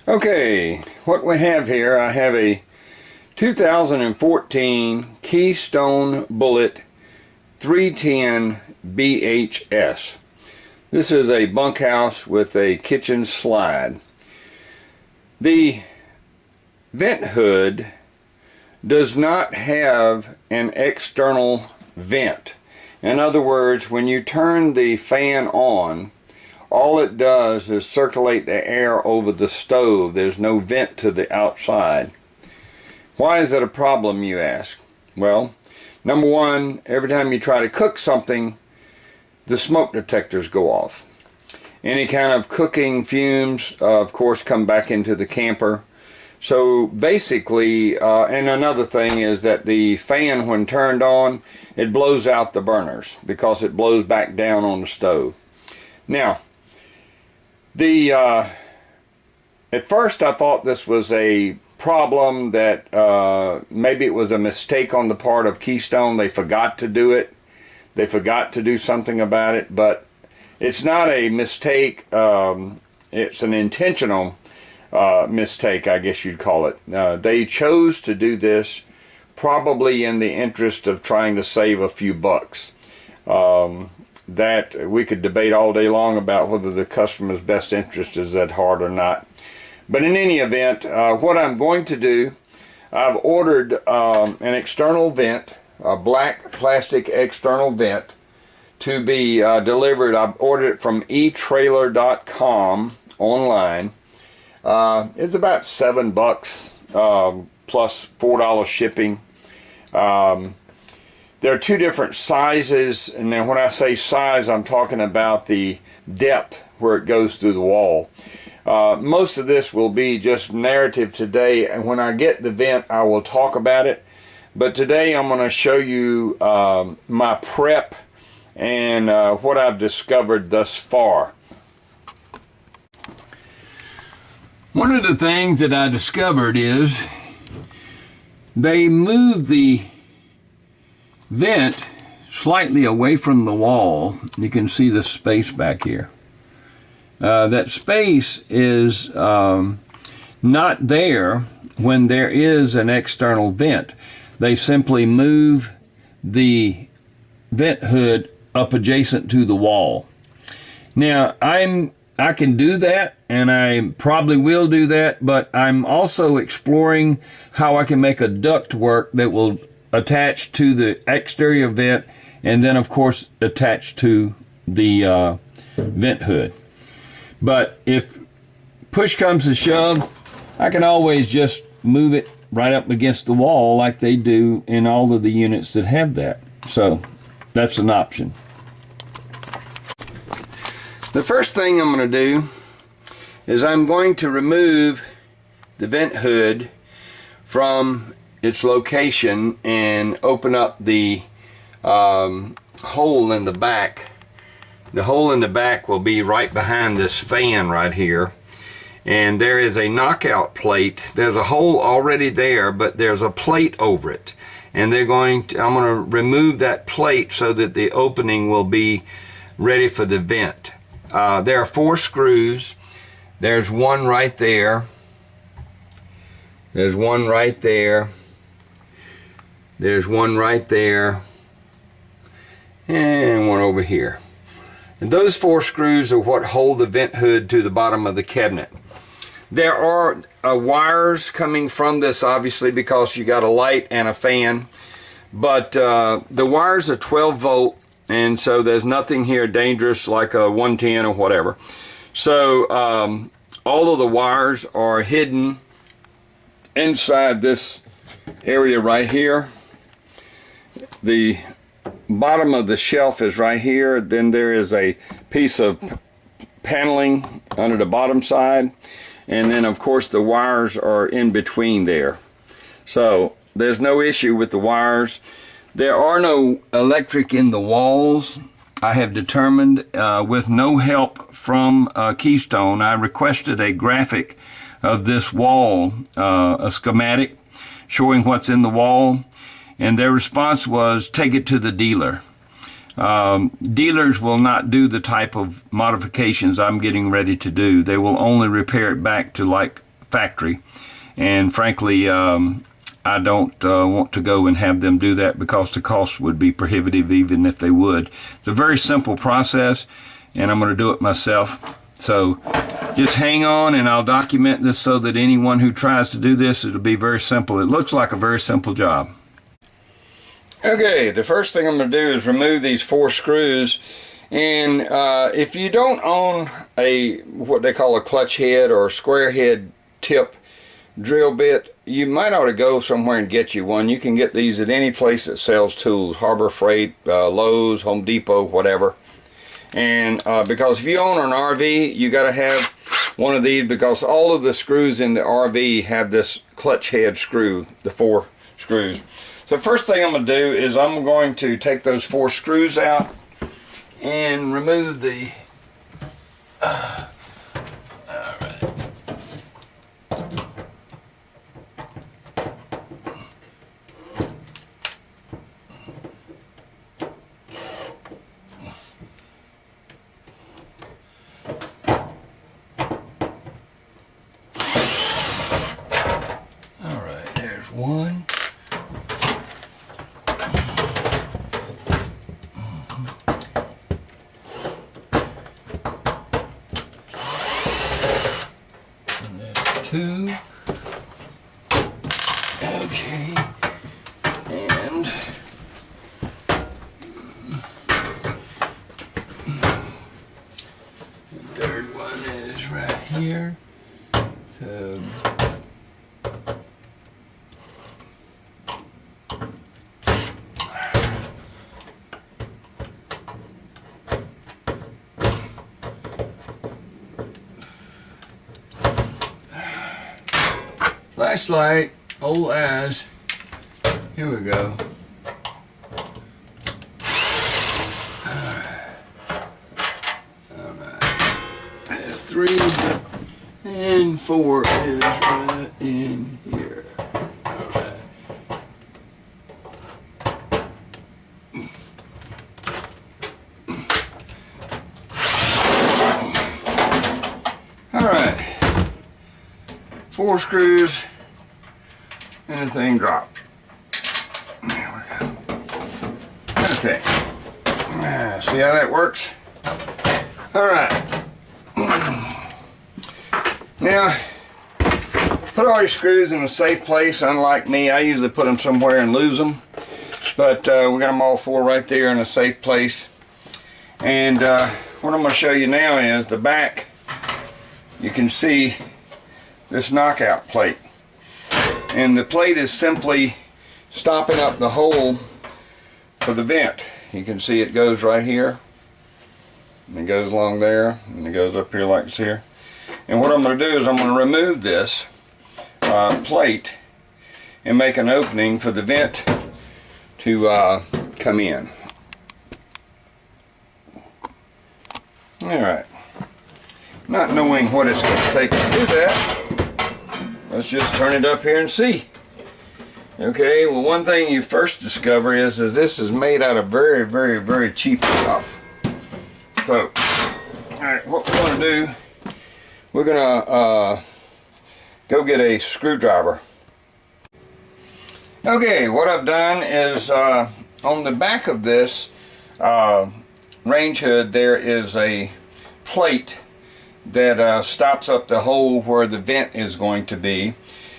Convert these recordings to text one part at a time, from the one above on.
Okay, what we have here, I have a 2014 Keystone Bullet 310 BHS. This is a bunkhouse with a kitchen slide. The vent hood does not have an external vent. In other words, when you turn the fan on, all it does is circulate the air over the stove. There's no vent to the outside. Why is that a problem, you ask? Well, number one, every time you try to cook something, the smoke detectors go off. Any kind of cooking fumes, of course, come back into the camper. So basically, and another thing is that the fan, when turned on, it blows out the burners because it blows back down on the stove. Now, at first I thought this was a problem that maybe it was a mistake on the part of Keystone. They forgot to do it. They forgot to do something about it, but it's not a mistake. It's an intentional mistake, I guess you'd call it. They chose to do this probably in the interest of trying to save a few bucks. That we could debate all day long about whether the customer's best interest is at heart or not. But in any event, what I'm going to do, I've ordered an external vent, a black plastic external vent, to be delivered. I've ordered it from eTrailer.com online. It's about $7 plus $4 shipping. There are two different sizes, and then when I say size, I'm talking about the depth where it goes through the wall. Most of this will be just narrative today, and when I get the vent, I will talk about it. But today I'm going to show you my prep and what I've discovered thus far. One of the things that I discovered is they moved the vent slightly away from the wall. You can see the space back here. That space is not there when there is an external vent. They simply move the vent hood up adjacent to the wall. Now, I can do that, and I probably will do that, but I'm also exploring how I can make a duct work that will attach to the exterior vent, and then of course attach to the vent hood. But if push comes to shove, I can always just move it right up against the wall like they do in all of the units that have that. So that's an option. The first thing I'm going to do is I'm going to remove the vent hood from its location and open up the hole in the back. The hole in the back will be right behind this fan right here, and there is a knockout plate. There's a hole already there, but there's a plate over it, and I'm going to remove that plate so that the opening will be ready for the vent. There are 4 screws. There's one right there. There's one right there. There's one right there, and one over here. And those 4 screws are what hold the vent hood to the bottom of the cabinet. There are wires coming from this, obviously, because you got a light and a fan, but the wires are 12 volt, and so there's nothing here dangerous like a 110 or whatever. So all of the wires are hidden inside this area right here. The bottom of the shelf is right here. Then there is a piece of paneling under the bottom side, and then of course the wires are in between there. So there's no issue with the wires. There are no electric in the walls. I have determined with no help from Keystone. I requested a graphic of this wall, a schematic showing what's in the wall, and their response was, take it to the dealer. Dealers will not do the type of modifications I'm getting ready to do. They will only repair it back to like factory. And frankly, I don't want to go and have them do that because the cost would be prohibitive even if they would. It's a very simple process, and I'm going to do it myself. So just hang on, and I'll document this so that anyone who tries to do this, it'll be very simple. It looks like a very simple job. Okay, the first thing I'm going to do is remove these 4 screws. And if you don't own what they call a clutch head or square head tip drill bit, you might ought to go somewhere and get you one. You can get these at any place that sells tools, Harbor Freight, Lowe's, Home Depot, whatever. And because if you own an RV, you got to have one of these, because all of the screws in the RV have this clutch head screw, the 4 screws. So first thing I'm going to do is I'm going to take those 4 screws out and remove the one. And there's 2. Okay. And the 3rd one is right here. So flashlight, old eyes. Here we go. Alright. That's 3. And 4 is right in here. Alright. Alright. 4 screws. And the thing dropped. There we go. Okay. See how that works? Alright. Now, put all your screws in a safe place. Unlike me, I usually put them somewhere and lose them. But we got them all 4 right there in a safe place. And what I'm going to show you now is the back. You can see this knockout plate. And the plate is simply stopping up the hole for the vent. You can see it goes right here, and it goes along there, and it goes up here like this here. And what I'm going to do is I'm going to remove this plate and make an opening for the vent to come in. Alright. Not knowing what it's going to take to do that, let's just turn it up here and see. Okay, well, one thing you first discover is this is made out of very, very, very cheap stuff. So, alright, what we're going to do, we're going to go get a screwdriver. Okay, what I've done is on the back of this range hood there is a plate that stops up the hole where the vent is going to be.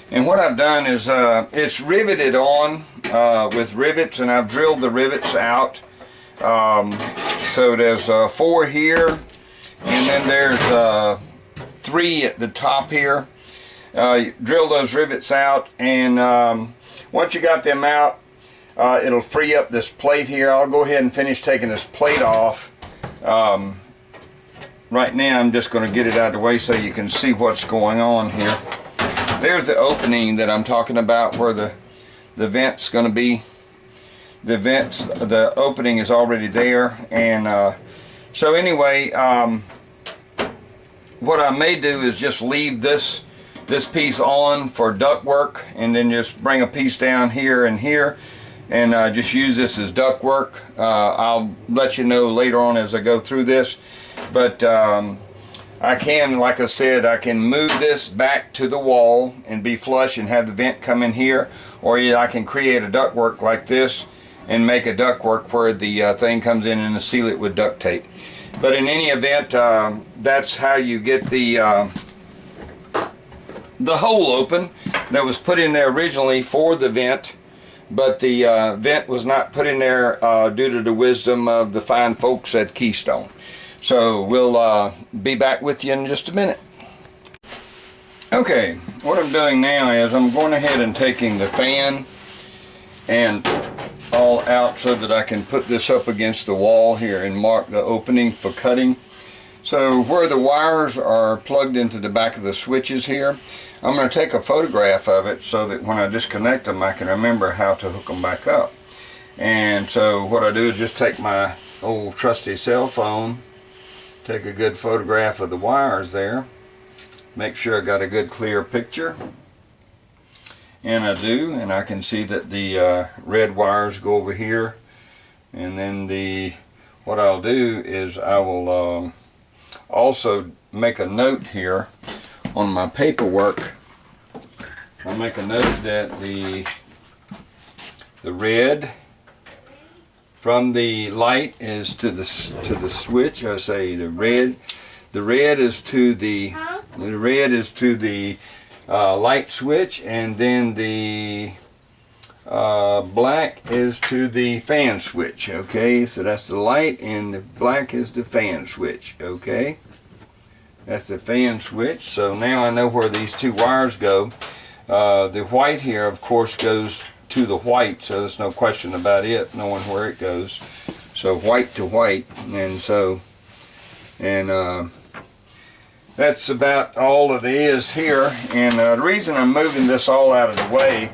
And what I've done is it's riveted on with rivets, and I've drilled the rivets out. So there's 4 here, and then there's 3 at the top here. Drill those rivets out, and once you got them out, it'll free up this plate here. I'll go ahead and finish taking this plate off. Right now I'm just going to get it out of the way so you can see what's going on here. There's the opening that I'm talking about where the vent's going to be. The opening is already there, and so anyway, what I may do is just leave this piece on for duct work, and then just bring a piece down here and here, and just use this as duct work. I'll let you know later on as I go through this, but I can, like I said, I can move this back to the wall and be flush and have the vent come in here, or I can create a ductwork like this and make a ductwork where the thing comes in and seal it with duct tape. But in any event, that's how you get the hole open that was put in there originally for the vent, but the vent was not put in there due to the wisdom of the fine folks at Keystone. So we'll be back with you in just a minute. Okay, what I'm doing now is I'm going ahead and taking the fan and all out so that I can put this up against the wall here and mark the opening for cutting. So where the wires are plugged into the back of the switches here, I'm going to take a photograph of it so that when I disconnect them I can remember how to hook them back up. And so what I do is just take my old trusty cell phone, take a good photograph of the wires there, make sure I got a good clear picture, and I do, and I can see that the red wires go over here, and then what I'll do is I will also make a note here on my paperwork. I'll make a note that the red from the light is to the switch. I say the red is to the light switch, and then the black is to the fan switch. Okay, so that's the light, and the black is the fan switch. Okay, that's the fan switch. So now I know where these two wires go. The white here, of course, goes to the white, so there's no question about it, knowing where it goes. So white to white, and that's about all it is here. And the reason I'm moving this all out of the way,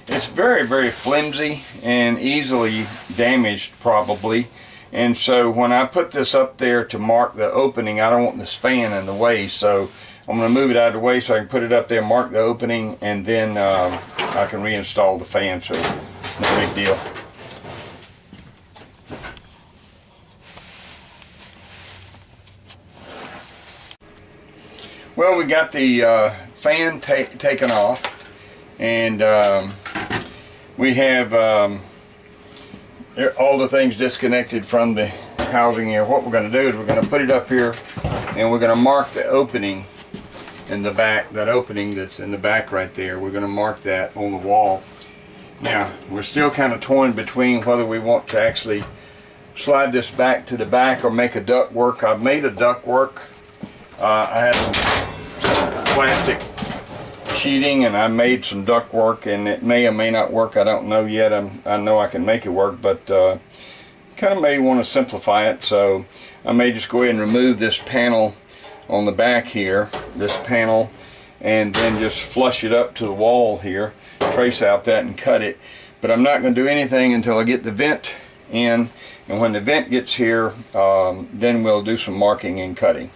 it's very, very flimsy and easily damaged probably. And so when I put this up there to mark the opening, I don't want this fan in the way, so I'm going to move it out of the way so I can put it up there, mark the opening, and then I can reinstall the fan, so no big deal. Well, we got the fan taken off, and we have all the things disconnected from the housing here. What we're going to do is we're going to put it up here, and we're going to mark the opening in the back, that opening that's in the back right there. We're going to mark that on the wall. Now, we're still kind of torn between whether we want to actually slide this back to the back or make a duct work. I've made a duct work. I had some plastic sheeting and I made some duct work, and it may or may not work. I don't know yet. I know I can make it work, but kind of may want to simplify it. So I may just go ahead and remove this panel on the back here, this panel, and then just flush it up to the wall here, trace out that and cut it. But I'm not going to do anything until I get the vent in, and when the vent gets here, then we'll do some marking and cutting.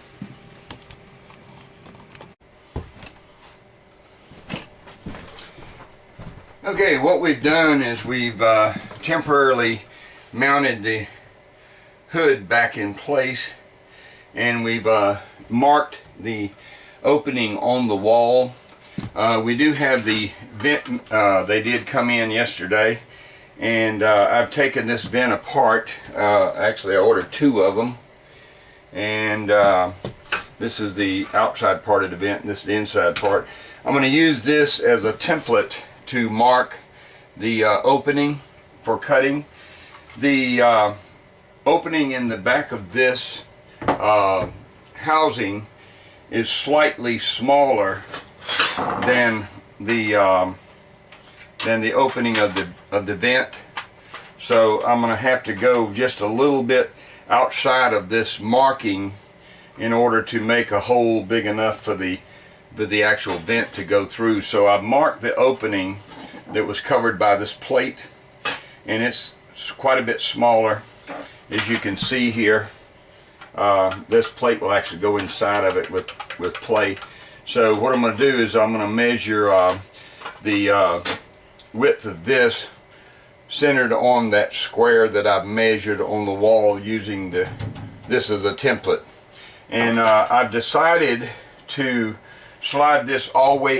Okay, what we've done is we've temporarily mounted the hood back in place, and we've marked the opening on the wall. We do have the vent, they did come in yesterday, and I've taken this vent apart. Actually I ordered two of them, and this is the outside part of the vent and this is the inside part. I'm going to use this as a template to mark the opening for cutting. The opening in the back of this housing is slightly smaller than the opening of the vent, so I'm going to have to go just a little bit outside of this marking in order to make a hole big enough for the actual vent to go through. So I've marked the opening that was covered by this plate, and it's quite a bit smaller, as you can see here. This plate will actually go inside of it with play. So what I'm going to do is I'm going to measure the width of this centered on that square that I've measured on the wall using this as a template. And I've decided to slide this all the way